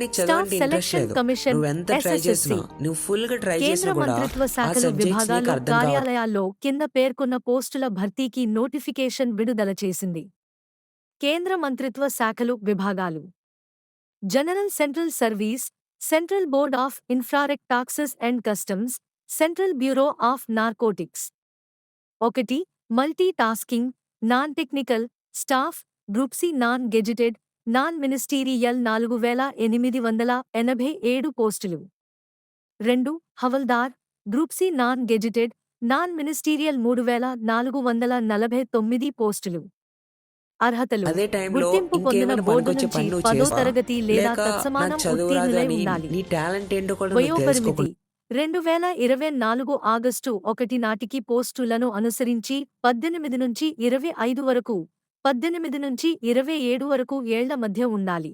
నీకు staff చదవంటే interest selection లేదు. Commission నువ్వెంత ట్రై ఎస్ఎస్ఎస్సి చేసినా, నువ్వు ఫుల్‌గా ట్రై కేంద్ర చేసినా కూడా మంత్రిత్వ ఆ శాఖలు సబ్జెక్ట్స్ నీకు విభాగాలు అర్థం కావట్లేదు. కార్యాలయాల్లో కింద పేర్కొన్న పోస్టుల భర్తీకి నోటిఫికేషన్ విడుదల చేసింది. కేంద్ర మంత్రిత్వ శాఖలు విభాగాలు: general central service, central board of indirect taxes and customs, central bureau of narcotics. 1. Multi tasking, non technical, staff, group C non gazetted, non ministerial 4887 పోస్టులు. 2. Havildar, group C non gazetted, non ministerial 3449 పోస్టులు. అర్హతలు: అదే టైంలో గుర్తింపు పొందిన ఇంకేమైనా board పనికొచ్చే నుంచి పని నువ్వు 10వ చేస్తావా? తరగతి లేదా లేక నాకు తత్సమానం చదువు రాదు ఉత్తీర్ణులై అని ఉండాలి. నీ టాలెంట్ ఏంటో కూడా నువ్వు వయోపరిమితి: తెలుసుకోకుండా 2024 ఆగస్టు 1 నాటికి పోస్టులను అనుసరించి 18 నుంచి 25 వరకు, 18 నుంచి 27 వరకు ఏళ్ల మధ్య ఉండాలి.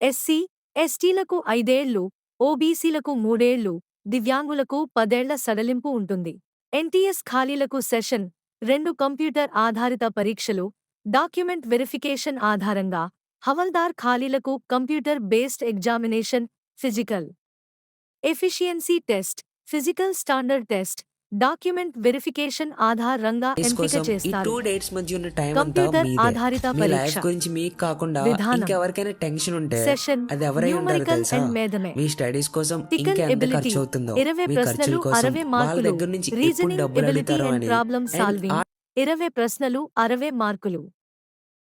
ఎస్సీ, ఎస్టీలకు 5 ఏళ్లు, ఓబీసీలకు 3 ఏళ్లు, దివ్యాంగులకు 10 ఏళ్ల సడలింపు ఉంటుంది. ఎన్టీఎస్ ఖాళీలకు సెషన్ 2 కంప్యూటర్ ఆధారిత పరీక్షలు, డాక్యుమెంట్ వెరిఫికేషన్ ఆధారంగా. హవల్దార్ ఖాళీలకు computer based examination, physical efficiency test, physical standard test, document verification ఆధారంగా డేస్ ఎంపిక కోసం ఈ చేస్తారు. 2 డేట్స్ మధ్య ఉన్న టైం అంతా కంప్యూటర్ మీదే. ఆధారిత మీ లైఫ్ పరీక్ష గురించి మీకు కాకుండా విధానం: ఇంకెవరికైనా టెన్షన్ ఉంటే సెషన్ అది ఎవరై ఉంటారో న్యూమరికల్ తెలుసా? అండ్ మేథమె. మీ స్టడీస్ కోసం టికల్ ఇంకా ఎంత ఎబిలిటీ ఖర్చు అవుతుందో, 20 మీ ఖర్చుల ప్రశ్నలు కోసం 60 వాళ్ళ మార్కులు. దగ్గర నుంచి ఎప్పుడు రీజనింగ్ డబ్బులు ఎబిలిటీ అడుగుతారో అండ్ అని. ప్రాబ్లమ్ అండ్ సాల్వింగ్ 20 ప్రశ్నలు 60 మార్కులు.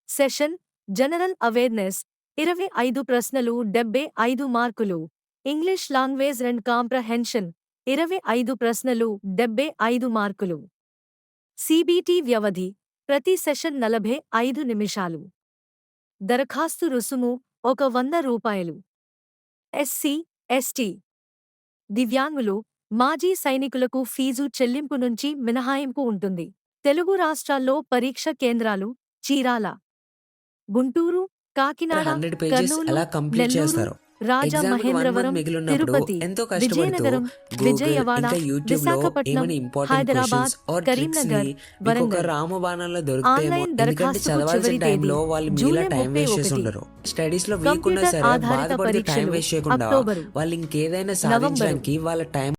సెషన్ జనరల్ అవేర్నెస్ 25 ప్రశ్నలు 75 మార్కులు. ఇంగ్లీష్ లాంగ్వేజ్ అండ్ కాంప్రహెన్షన్ 25 ప్రశ్నలు 75 మార్కులు. సిబిటి వ్యవధి: ప్రతి సెషన్ 45 నిమిషాలు. దరఖాస్తు రుసుము: 100 రూపాయలు. ఎస్సీ, ఎస్టీ, దివ్యాంగులు, మాజీ సైనికులకు ఫీజు చెల్లింపు నుంచి మినహాయింపు ఉంటుంది. తెలుగు రాష్ట్రాల్లో పరీక్ష కేంద్రాలు: చీరాల, గుంటూరు, కాకినాడ, 100 పేజెస్ కర్నూలు, ఎలా కంప్లీట్ నెల్లూరు, చేస్తారు? ఎగ్జామ్ కి 1 రాజమహేంద్రవరం, మంత్ మిగిలినప్పుడు తిరుపతి, ఎంతో కష్టపడుతూ విజయనగరం, గూగుల్ విజయవాడ, ఇంకా యూట్యూబ్ లో విశాఖపట్నం, ఏమైనా important Hyderabad, questions or tricks ని కరీంనగర్, మీకు ఒక వరంగల్. రామబాణంలో దొరుకుతాయేమో. ఆన్లైన్ ఎందుకంటే దరఖాస్తుకు చదవాల్సిన చివరి టైంలో తేదీ వాళ్ళు మీలా జూలై టైం వేస్ట్ చేసి 31. ఉండరు. స్టడీస్ లో వీక్ ఉన్నా కంప్యూటర్ సరే ఆధారిత బాధపడుతూ టైం పరీక్షలు వేస్ట్ చేయకుండా అక్టోబరు, వాళ్ళు ఇంకేదైనా నవంబరు. సాధించడానికి వాళ్ళ టైం